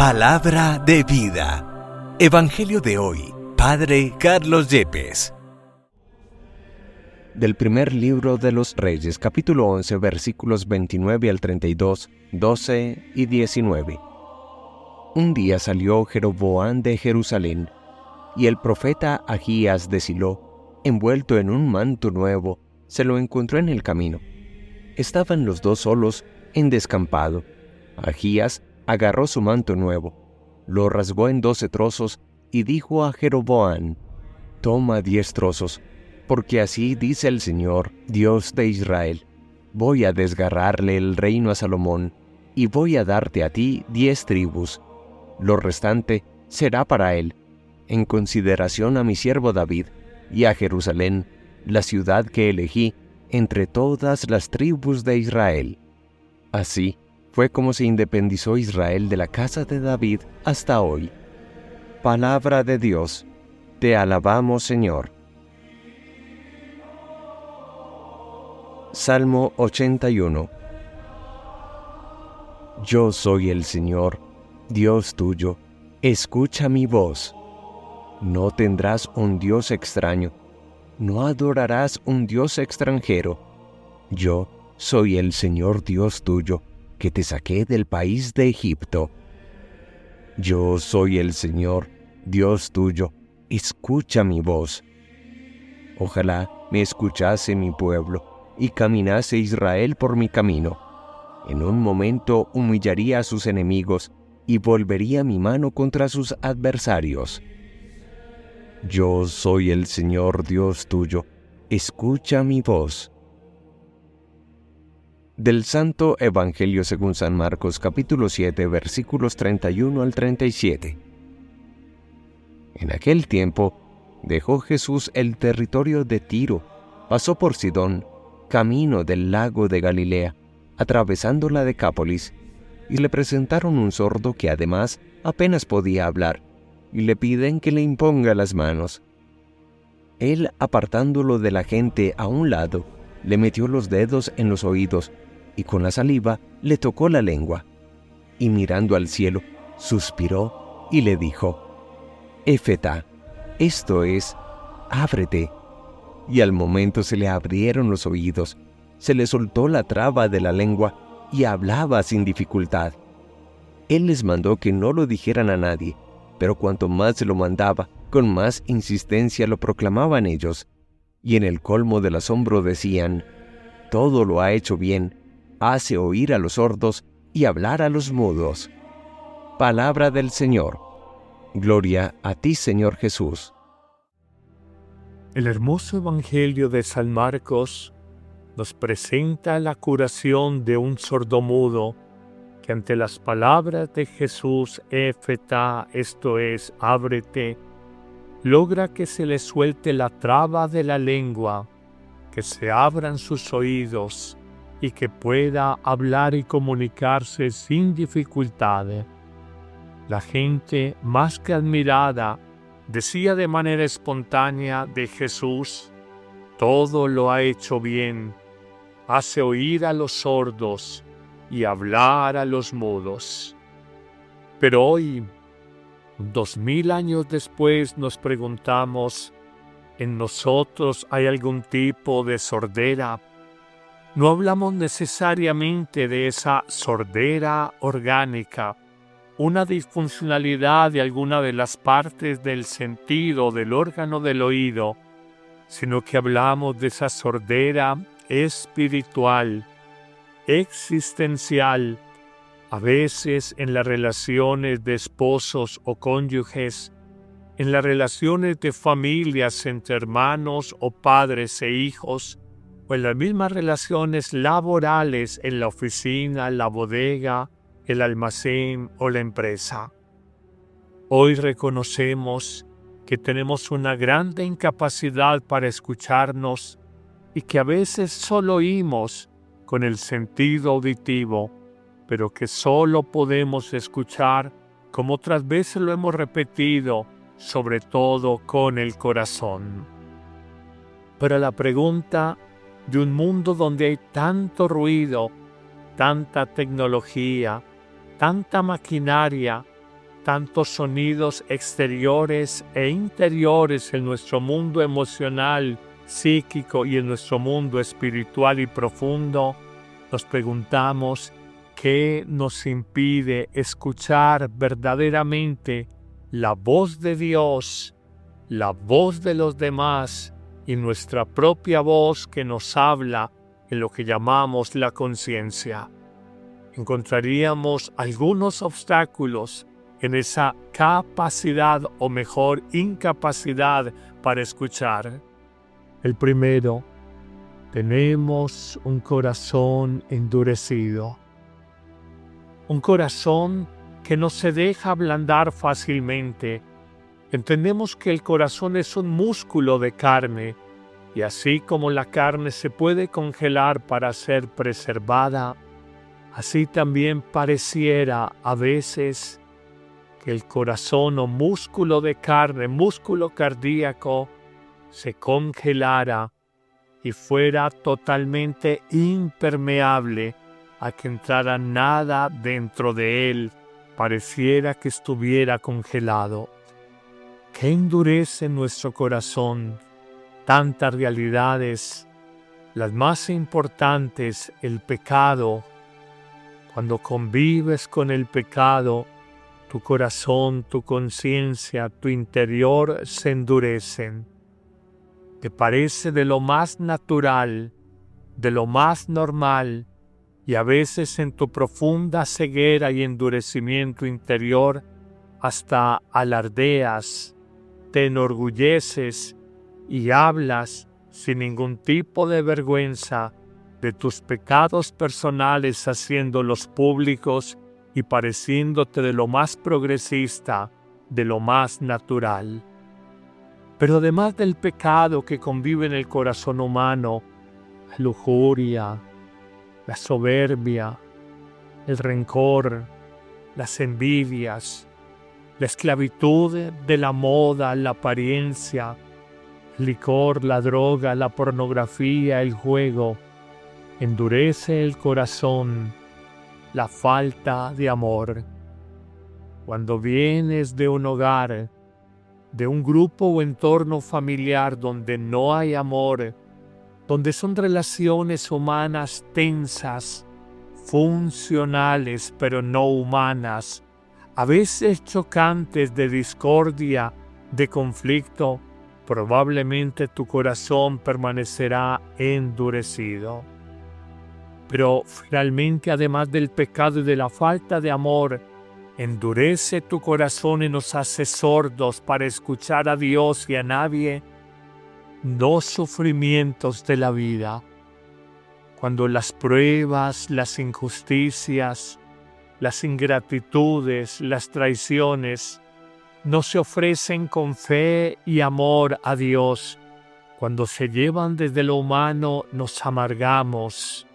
Palabra de vida. Evangelio de hoy. Padre Carlos Yepes. Del primer libro de los Reyes, capítulo 11, versículos 29 al 32, 12 y 19. Un día salió Jeroboam de Jerusalén, y el profeta Ahías de Silo, envuelto en un manto nuevo, se lo encontró en el camino. Estaban los dos solos en descampado. Ahías agarró su manto nuevo, lo rasgó en 12 trozos y dijo a Jeroboam: «Toma 10 trozos, porque así dice el Señor, Dios de Israel: voy a desgarrarle el reino a Salomón, y voy a darte a ti 10 tribus. Lo restante será para él, en consideración a mi siervo David, y a Jerusalén, la ciudad que elegí entre todas las tribus de Israel». Así fue como se independizó Israel de la casa de David hasta hoy. Palabra de Dios. Te alabamos, Señor. Salmo 81. Yo soy el Señor, Dios tuyo, escucha mi voz. No tendrás un Dios extraño, no adorarás un Dios extranjero. Yo soy el Señor Dios tuyo, que te saqué del país de Egipto. Yo soy el Señor, Dios tuyo, escucha mi voz. Ojalá me escuchase mi pueblo, y caminase Israel por mi camino. En un momento humillaría a sus enemigos, y volvería mi mano contra sus adversarios. Yo soy el Señor Dios tuyo, escucha mi voz. Del Santo Evangelio según San Marcos, capítulo 7, versículos 31 al 37. En aquel tiempo, dejó Jesús el territorio de Tiro, pasó por Sidón, camino del lago de Galilea, atravesando la Decápolis, y le presentaron un sordo que además apenas podía hablar, y le piden que le imponga las manos. Él, apartándolo de la gente a un lado, le metió los dedos en los oídos, y con la saliva le tocó la lengua. Y mirando al cielo, suspiró y le dijo: «Efetá», esto es, ábrete. Y al momento se le abrieron los oídos, se le soltó la traba de la lengua y hablaba sin dificultad. Él les mandó que no lo dijeran a nadie, pero cuanto más se lo mandaba, con más insistencia lo proclamaban ellos. Y en el colmo del asombro decían: «Todo lo ha hecho bien, hace oír a los sordos y hablar a los mudos». Palabra del Señor. Gloria a ti, Señor Jesús. El hermoso Evangelio de San Marcos nos presenta la curación de un sordomudo que ante las palabras de Jesús, Efetá, esto es, ábrete, logra que se le suelte la traba de la lengua, que se abran sus oídos y que pueda hablar y comunicarse sin dificultad. La gente, más que admirada, decía de manera espontánea de Jesús: «Todo lo ha hecho bien, hace oír a los sordos y hablar a los mudos». Pero hoy, 2000 años después, nos preguntamos: ¿en nosotros hay algún tipo de sordera? No hablamos necesariamente de esa sordera orgánica, una disfuncionalidad de alguna de las partes del sentido del órgano del oído, sino que hablamos de esa sordera espiritual, existencial, a veces en las relaciones de esposos o cónyuges, en las relaciones de familias entre hermanos o padres e hijos, o en las mismas relaciones laborales en la oficina, la bodega, el almacén o la empresa. Hoy reconocemos que tenemos una grande incapacidad para escucharnos y que a veces solo oímos con el sentido auditivo, pero que solo podemos escuchar, como otras veces lo hemos repetido, sobre todo con el corazón. Pero la pregunta de un mundo donde hay tanto ruido, tanta tecnología, tanta maquinaria, tantos sonidos exteriores e interiores en nuestro mundo emocional, psíquico y en nuestro mundo espiritual y profundo, nos preguntamos qué nos impide escuchar verdaderamente la voz de Dios, la voz de los demás y nuestra propia voz que nos habla en lo que llamamos la conciencia. Encontraríamos algunos obstáculos en esa capacidad o mejor incapacidad para escuchar. El primero, tenemos un corazón endurecido. Un corazón que no se deja ablandar fácilmente. Entendemos que el corazón es un músculo de carne y así como la carne se puede congelar para ser preservada, así también pareciera a veces que el corazón o músculo de carne, músculo cardíaco, se congelara y fuera totalmente impermeable a que entrara nada dentro de él, pareciera que estuviera congelado. ¿Qué endurece nuestro corazón? Tantas realidades, las más importantes, el pecado. Cuando convives con el pecado, tu corazón, tu conciencia, tu interior se endurecen. Te parece de lo más natural, de lo más normal, y a veces en tu profunda ceguera y endurecimiento interior, hasta alardeas, te enorgulleces y hablas sin ningún tipo de vergüenza de tus pecados personales, haciéndolos públicos y pareciéndote de lo más progresista, de lo más natural. Pero además del pecado que convive en el corazón humano, la lujuria, la soberbia, el rencor, las envidias, la esclavitud de la moda, la apariencia, el licor, la droga, la pornografía, el juego, endurece el corazón, la falta de amor. Cuando vienes de un hogar, de un grupo o entorno familiar donde no hay amor, donde son relaciones humanas tensas, funcionales pero no humanas, a veces chocantes de discordia, de conflicto, probablemente tu corazón permanecerá endurecido. Pero finalmente, además del pecado y de la falta de amor, endurece tu corazón y nos hace sordos para escuchar a Dios y a nadie, los sufrimientos de la vida. Cuando las pruebas, las injusticias, las ingratitudes, las traiciones no se ofrecen con fe y amor a Dios, cuando se llevan desde lo humano, nos amargamos.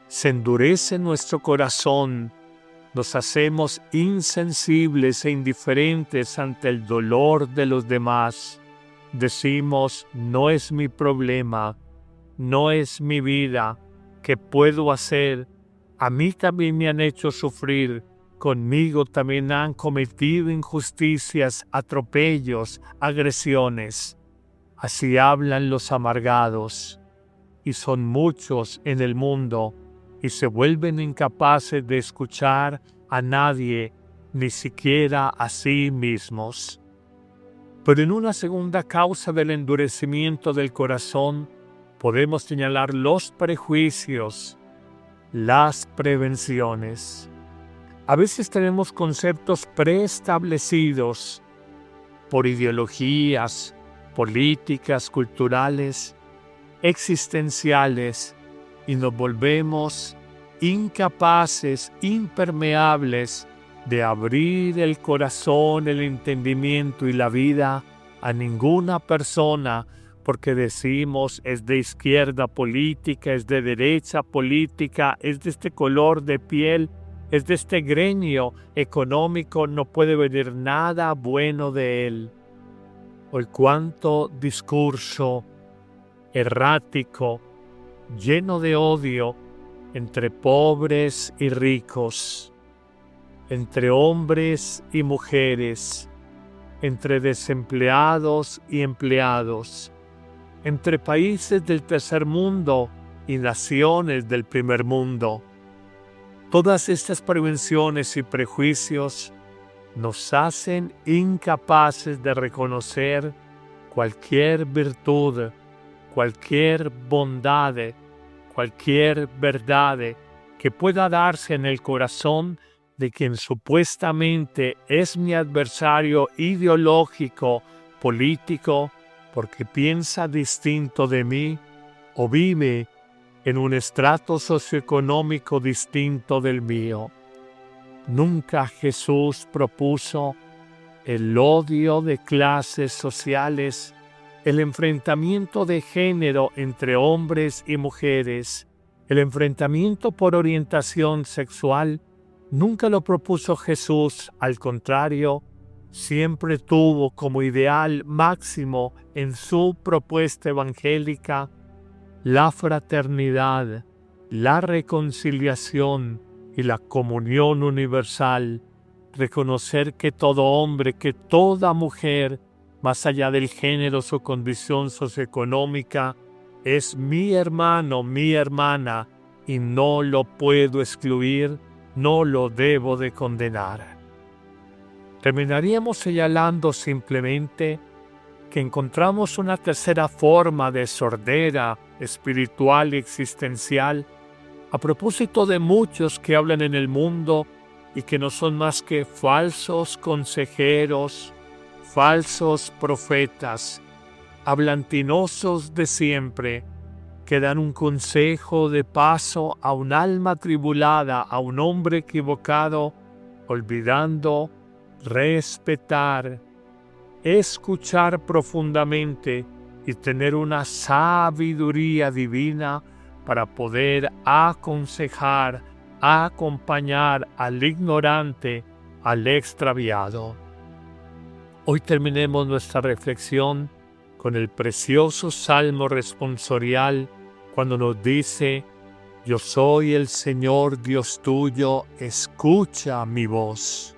Se endurece nuestro corazón, nos hacemos insensibles e indiferentes ante el dolor de los demás. Decimos, no es mi problema, no es mi vida, ¿qué puedo hacer? A mí también me han hecho sufrir, conmigo también han cometido injusticias, atropellos, agresiones. Así hablan los amargados, y son muchos en el mundo, y se vuelven incapaces de escuchar a nadie, ni siquiera a sí mismos. Pero en una segunda causa del endurecimiento del corazón, podemos señalar los prejuicios, las prevenciones. A veces tenemos conceptos preestablecidos por ideologías, políticas, culturales, existenciales, y nos volvemos incapaces, impermeables de abrir el corazón, el entendimiento y la vida a ninguna persona, porque decimos es de izquierda política, es de derecha política, es de este color de piel, es de este gremio económico, no puede venir nada bueno de él. Por cuánto discurso errático, lleno de odio entre pobres y ricos. entre hombres y mujeres, entre desempleados y empleados, entre países del tercer mundo y naciones del primer mundo. Todas estas prevenciones y prejuicios nos hacen incapaces de reconocer cualquier virtud, cualquier bondad, cualquier verdad que pueda darse en el corazón de quien supuestamente es mi adversario ideológico, político, porque piensa distinto de mí o vive en un estrato socioeconómico distinto del mío. Nunca Jesús propuso el odio de clases sociales, el enfrentamiento de género entre hombres y mujeres, el enfrentamiento por orientación sexual. Nunca lo propuso Jesús, al contrario, siempre tuvo como ideal máximo en su propuesta evangélica la fraternidad, la reconciliación y la comunión universal. Reconocer que todo hombre, que toda mujer, más allá del género, su condición socioeconómica, es mi hermano, mi hermana, y no lo puedo excluir, no lo debo de condenar. Terminaríamos señalando simplemente que encontramos una tercera forma de sordera espiritual y existencial a propósito de muchos que hablan en el mundo y que no son más que falsos consejeros, falsos profetas, hablantinosos de siempre, que dan un consejo de paso a un alma atribulada, a un hombre equivocado, olvidando respetar, escuchar profundamente y tener una sabiduría divina para poder aconsejar, acompañar al ignorante, al extraviado. Hoy terminemos nuestra reflexión con el precioso Salmo responsorial cuando nos dice: yo soy el Señor Dios tuyo, escucha mi voz.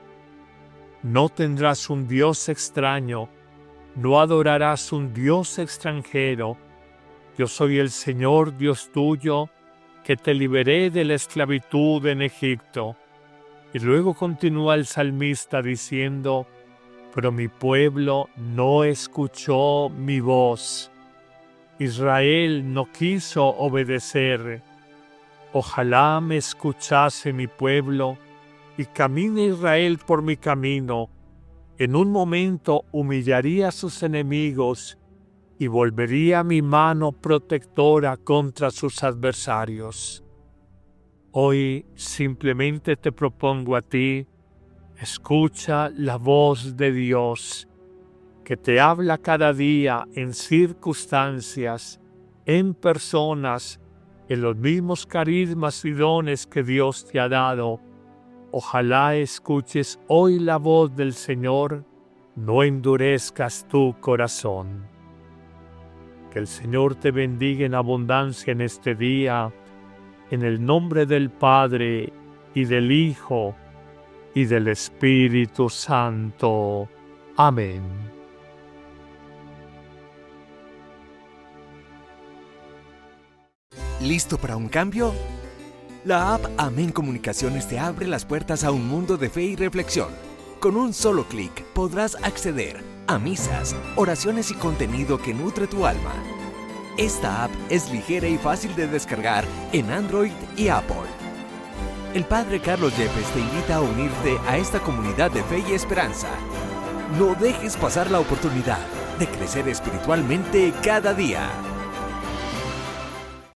No tendrás un Dios extraño, no adorarás un Dios extranjero. Yo soy el Señor Dios tuyo, que te liberé de la esclavitud en Egipto. Y luego continúa el salmista diciendo: pero mi pueblo no escuchó mi voz. Israel no quiso obedecer. Ojalá me escuchase mi pueblo y camine Israel por mi camino. En un momento humillaría a sus enemigos y volvería mi mano protectora contra sus adversarios. Hoy simplemente te propongo a ti: escucha la voz de Dios, que te habla cada día en circunstancias, en personas, en los mismos carismas y dones que Dios te ha dado. Ojalá escuches hoy la voz del Señor, no endurezcas tu corazón. Que el Señor te bendiga en abundancia en este día, en el nombre del Padre, y del Hijo, y del Espíritu Santo. Amén. ¿Listo para un cambio? La app Amén Comunicaciones te abre las puertas a un mundo de fe y reflexión. Con un solo clic podrás acceder a misas, oraciones y contenido que nutre tu alma. Esta app es ligera y fácil de descargar en Android y Apple. El Padre Carlos Yepes te invita a unirte a esta comunidad de fe y esperanza. No dejes pasar la oportunidad de crecer espiritualmente cada día.